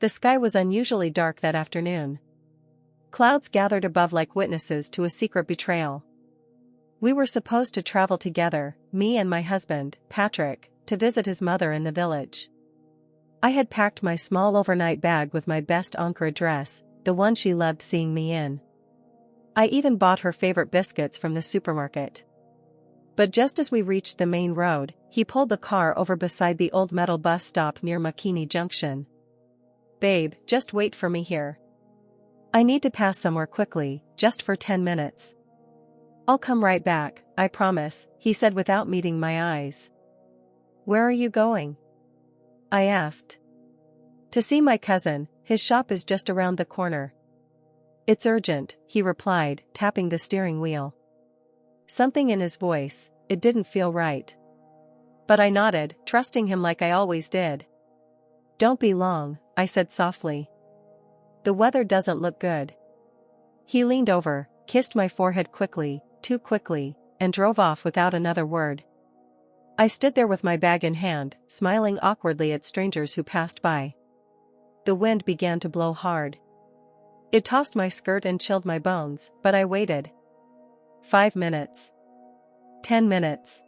The sky was unusually dark that afternoon. Clouds gathered above like witnesses to a secret betrayal. We were supposed to travel together, me and my husband, Patrick, to visit his mother in the village. I had packed my small overnight bag with my best Ankara dress, the one she loved seeing me in. I even bought her favorite biscuits from the supermarket. But just as we reached the main road, he pulled the car over beside the old metal bus stop near Makini Junction. "Babe, just wait for me here. I need to pass somewhere quickly, just for 10 minutes. I'll come right back, I promise," he said without meeting my eyes. "Where are you going?" I asked. "To see my cousin, his shop is just around the corner." "It's urgent," he replied, tapping the steering wheel. Something in his voice, it didn't feel right. But I nodded, trusting him like I always did. "Don't be long," I said softly. "The weather doesn't look good." He leaned over, kissed my forehead quickly, too quickly, and drove off without another word. I stood there with my bag in hand, smiling awkwardly at strangers who passed by. The wind began to blow hard. It tossed my skirt and chilled my bones, but I waited. 5 minutes. 10 minutes.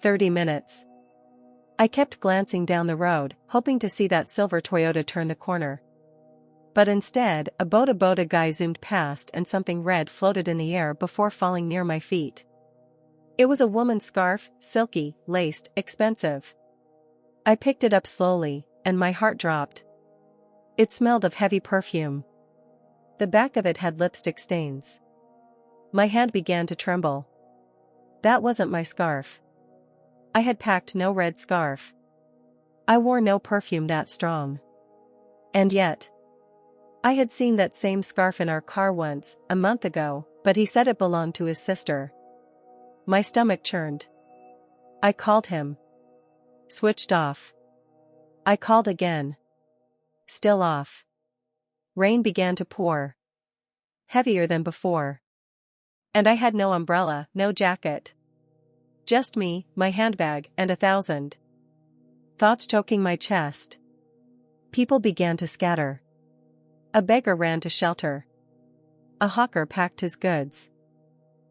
30 minutes. I kept glancing down the road, hoping to see that silver Toyota turn the corner. But instead, a boda guy zoomed past and something red floated in the air before falling near my feet. It was a woman's scarf, silky, laced, expensive. I picked it up slowly, and my heart dropped. It smelled of heavy perfume. The back of it had lipstick stains. My hand began to tremble. That wasn't my scarf. I had packed no red scarf. I wore no perfume that strong. And yet, I had seen that same scarf in our car once, a month ago, but he said it belonged to his sister. My stomach churned. I called him. Switched off. I called again. Still off. Rain began to pour. Heavier than before. And I had no umbrella, no jacket. Just me, my handbag, and 1,000 thoughts choking my chest. People began to scatter. A beggar ran to shelter. A hawker packed his goods.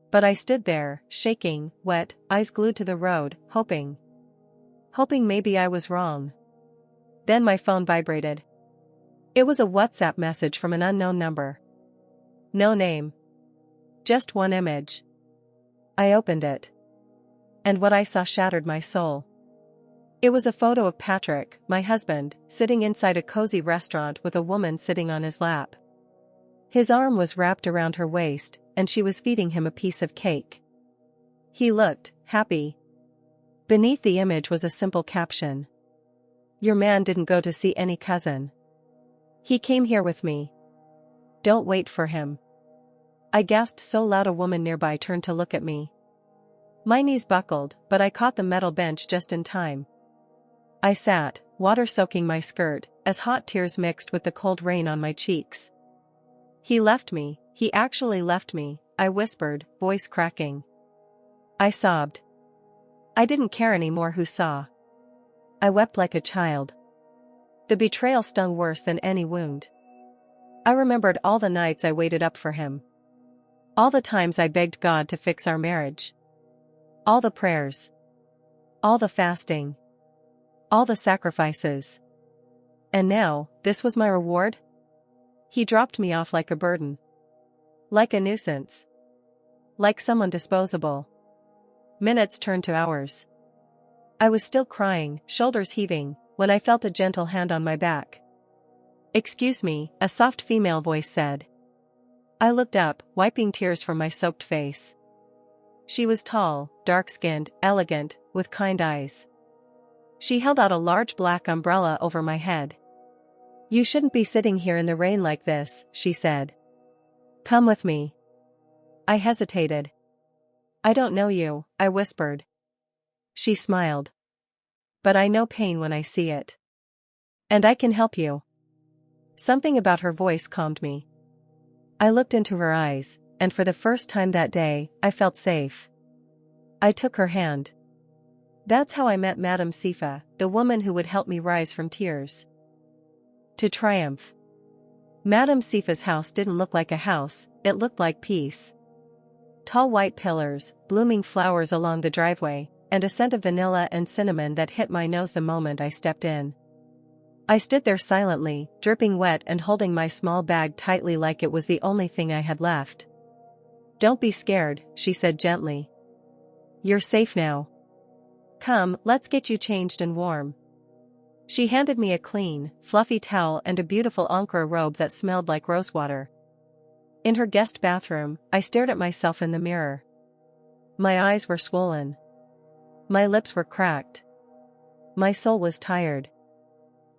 But I stood there, shaking, wet, eyes glued to the road, hoping maybe I was wrong. Then my phone vibrated. It was a WhatsApp message from an unknown number. No name. Just one image. I opened it. And what I saw shattered my soul. It was a photo of Patrick, my husband, sitting inside a cozy restaurant with a woman sitting on his lap. His arm was wrapped around her waist, and she was feeding him a piece of cake. He looked happy. Beneath the image was a simple caption. "Your man didn't go to see any cousin. He came here with me. Don't wait for him." I gasped so loud a woman nearby turned to look at me. My knees buckled, but I caught the metal bench just in time. I sat, water soaking my skirt, as hot tears mixed with the cold rain on my cheeks. "He left me, he actually left me," I whispered, voice cracking. I sobbed. I didn't care anymore who saw. I wept like a child. The betrayal stung worse than any wound. I remembered all the nights I waited up for him. All the times I begged God to fix our marriage. All the prayers. All the fasting. All the sacrifices. And now, this was my reward? He dropped me off like a burden. Like a nuisance. Like someone disposable. Minutes turned to hours. I was still crying, shoulders heaving, when I felt a gentle hand on my back. "Excuse me," a soft female voice said. I looked up, wiping tears from my soaked face. She was tall, dark-skinned, elegant, with kind eyes. She held out a large black umbrella over my head. "You shouldn't be sitting here in the rain like this," she said. "Come with me." I hesitated. "I don't know you," I whispered. She smiled. "But I know pain when I see it. And I can help you." Something about her voice calmed me. I looked into her eyes, and for the first time that day, I felt safe. I took her hand. That's how I met Madame Sifa, the woman who would help me rise from tears. To triumph. Madame Sifa's house didn't look like a house, it looked like peace. Tall white pillars, blooming flowers along the driveway, and a scent of vanilla and cinnamon that hit my nose the moment I stepped in. I stood there silently, dripping wet and holding my small bag tightly like it was the only thing I had left. "Don't be scared," she said gently. "You're safe now. Come, let's get you changed and warm." She handed me a clean, fluffy towel and a beautiful Angkor robe that smelled like rosewater. In her guest bathroom, I stared at myself in the mirror. My eyes were swollen. My lips were cracked. My soul was tired.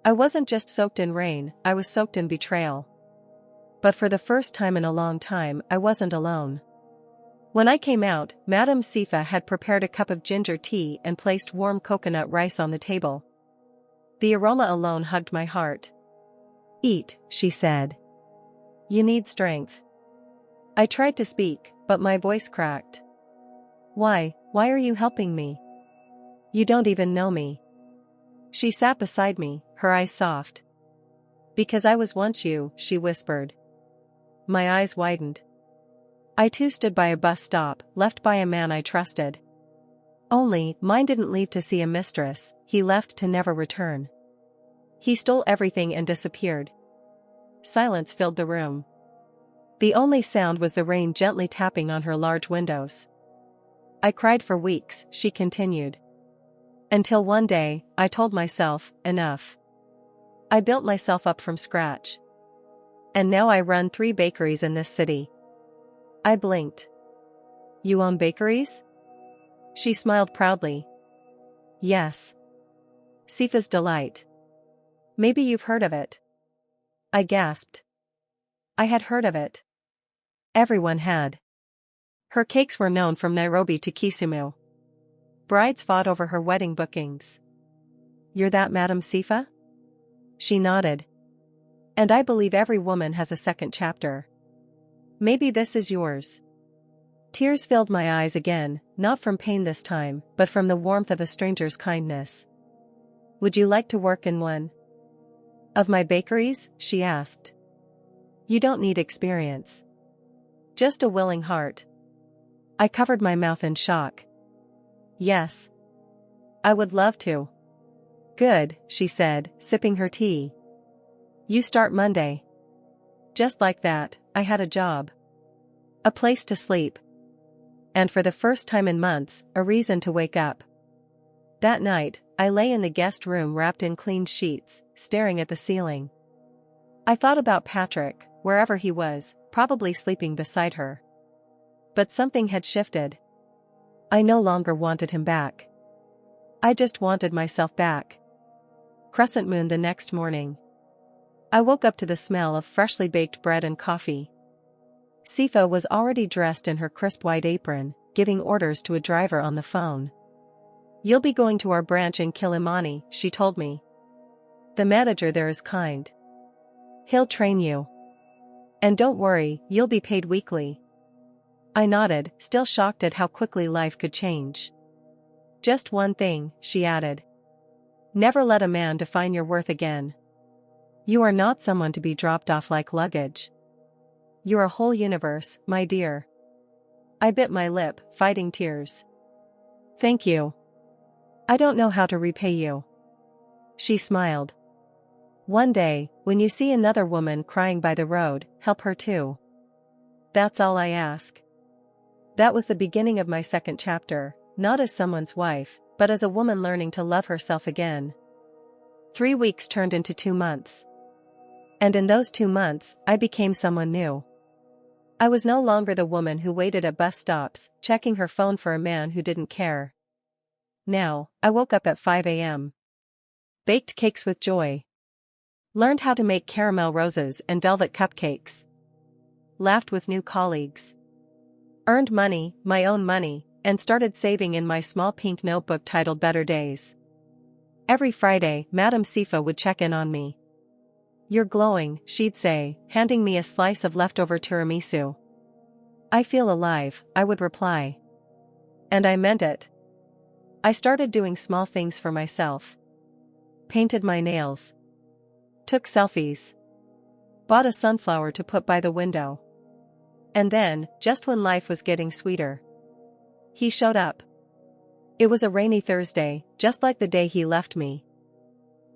I wasn't just soaked in rain, I was soaked in betrayal. But for the first time in a long time, I wasn't alone. When I came out, Madame Sifa had prepared a cup of ginger tea and placed warm coconut rice on the table. The aroma alone hugged my heart. "Eat," she said. "You need strength." I tried to speak, but my voice cracked. Why are you helping me? You don't even know me." She sat beside me, her eyes soft. "Because I was once you," she whispered. My eyes widened. I too stood by a bus stop, left by a man I trusted. Only, mine didn't leave to see a mistress, he left to never return. He stole everything and disappeared. Silence filled the room. The only sound was the rain gently tapping on her large windows. I cried for weeks, she continued. Until one day, I told myself, enough. I built myself up from scratch. And now I run 3 bakeries in this city. I blinked. "You own bakeries?" She smiled proudly. "Yes." Sifa's Delight. "Maybe you've heard of it." I gasped. I had heard of it. Everyone had. Her cakes were known from Nairobi to Kisumu. Brides fought over her wedding bookings. "You're that Madame Sifa?" She nodded. "And I believe every woman has a second chapter. Maybe this is yours." Tears filled my eyes again, not from pain this time, but from the warmth of a stranger's kindness. "Would you like to work in one of my bakeries?" she asked. "You don't need experience. Just a willing heart." I covered my mouth in shock. "Yes. I would love to." "Good," she said, sipping her tea. "You start Monday." Just like that, I had a job. A place to sleep. And for the first time in months, a reason to wake up. That night, I lay in the guest room wrapped in clean sheets, staring at the ceiling. I thought about Patrick, wherever he was, probably sleeping beside her. But something had shifted. I no longer wanted him back. I just wanted myself back. Crescent moon the next morning. I woke up to the smell of freshly baked bread and coffee. Sifa was already dressed in her crisp white apron, giving orders to a driver on the phone. "You'll be going to our branch in Kilimani," she told me. "The manager there is kind. He'll train you. And don't worry, you'll be paid weekly." I nodded, still shocked at how quickly life could change. "Just one thing," she added. "Never let a man define your worth again. You are not someone to be dropped off like luggage. You're a whole universe, my dear." I bit my lip, fighting tears. "Thank you. I don't know how to repay you." She smiled. "One day, when you see another woman crying by the road, help her too. That's all I ask." That was the beginning of my second chapter, not as someone's wife, but as a woman learning to love herself again. 3 weeks turned into 2 months. And in those 2 months, I became someone new. I was no longer the woman who waited at bus stops, checking her phone for a man who didn't care. Now, I woke up at 5 a.m. Baked cakes with joy. Learned how to make caramel roses and velvet cupcakes. Laughed with new colleagues. Earned money, my own money, and started saving in my small pink notebook titled Better Days. Every Friday, Madame Sifa would check in on me. "You're glowing," she'd say, handing me a slice of leftover tiramisu. "I feel alive," I would reply. And I meant it. I started doing small things for myself. Painted my nails. Took selfies. Bought a sunflower to put by the window. And then, just when life was getting sweeter, he showed up. It was a rainy Thursday, just like the day he left me.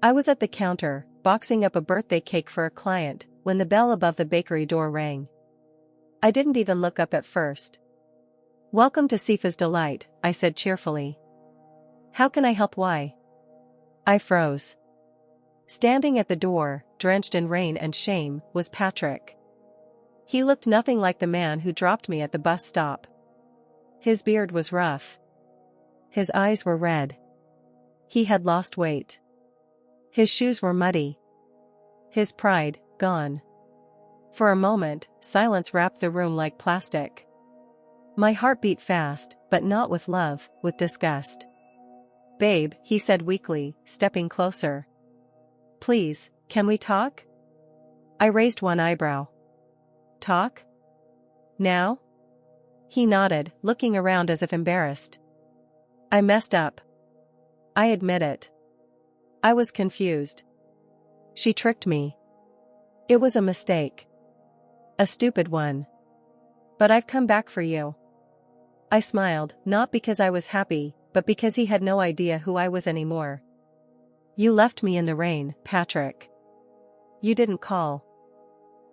I was at the counter, boxing up a birthday cake for a client, when the bell above the bakery door rang. I didn't even look up at first. "Welcome to Sifa's Delight," I said cheerfully. "How can I help?" "Why?" I froze. Standing at the door, drenched in rain and shame, was Patrick. He looked nothing like the man who dropped me at the bus stop. His beard was rough. His eyes were red. He had lost weight. His shoes were muddy. His pride, gone. For a moment, silence wrapped the room like plastic. My heart beat fast, but not with love, with disgust. "Babe," he said weakly, stepping closer. "Please, can we talk?" I raised one eyebrow. "Talk? Now?" He nodded, looking around as if embarrassed. "I messed up. I admit it. I was confused. She tricked me. It was a mistake. A stupid one. But I've come back for you." I smiled, not because I was happy, but because he had no idea who I was anymore. "You left me in the rain, Patrick. You didn't call.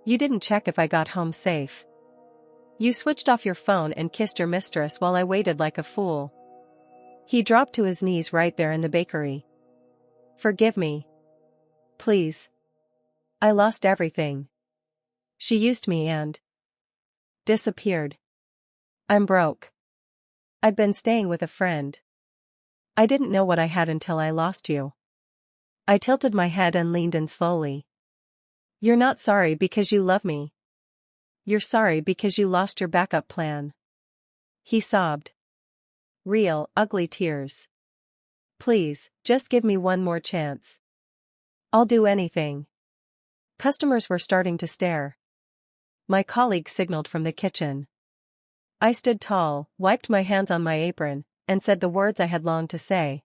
You didn't check if I got home safe. You switched off your phone and kissed your mistress while I waited like a fool." He dropped to his knees right there in the bakery. "Forgive me. Please. I lost everything. She used me and disappeared. I'm broke. I'd been staying with a friend. I didn't know what I had until I lost you." I tilted my head and leaned in slowly. "You're not sorry because you love me. You're sorry because you lost your backup plan." He sobbed. Real, ugly tears. "Please, just give me one more chance. I'll do anything." Customers were starting to stare. My colleague signaled from the kitchen. I stood tall, wiped my hands on my apron, and said the words I had longed to say.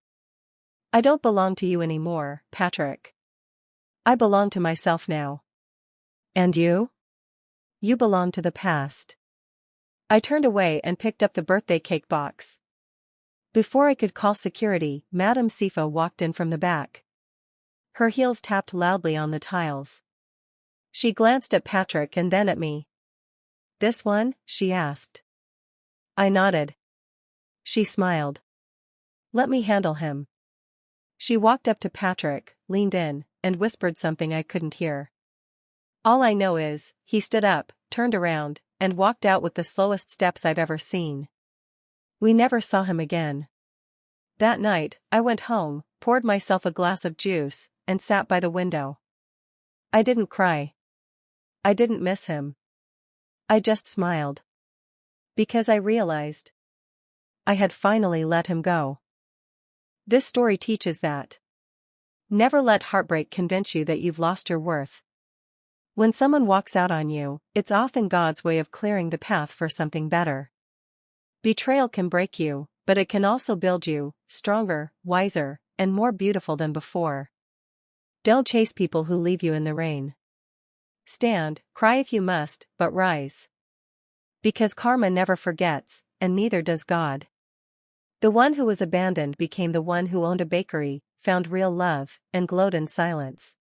"I don't belong to you anymore, Patrick. I belong to myself now. And you? You belong to the past." I turned away and picked up the birthday cake box. Before I could call security, Madame Sifa walked in from the back. Her heels tapped loudly on the tiles. She glanced at Patrick and then at me. "This one?" she asked. I nodded. She smiled. "Let me handle him." She walked up to Patrick, leaned in, and whispered something I couldn't hear. All I know is, he stood up, turned around, and walked out with the slowest steps I've ever seen. We never saw him again. That night, I went home, poured myself a glass of juice, and sat by the window. I didn't cry. I didn't miss him. I just smiled. Because I realized I had finally let him go. This story teaches that never let heartbreak convince you that you've lost your worth. When someone walks out on you, it's often God's way of clearing the path for something better. Betrayal can break you, but it can also build you, stronger, wiser, and more beautiful than before. Don't chase people who leave you in the rain. Stand, cry if you must, but rise. Because karma never forgets, and neither does God. The one who was abandoned became the one who owned a bakery, found real love, and glowed in silence.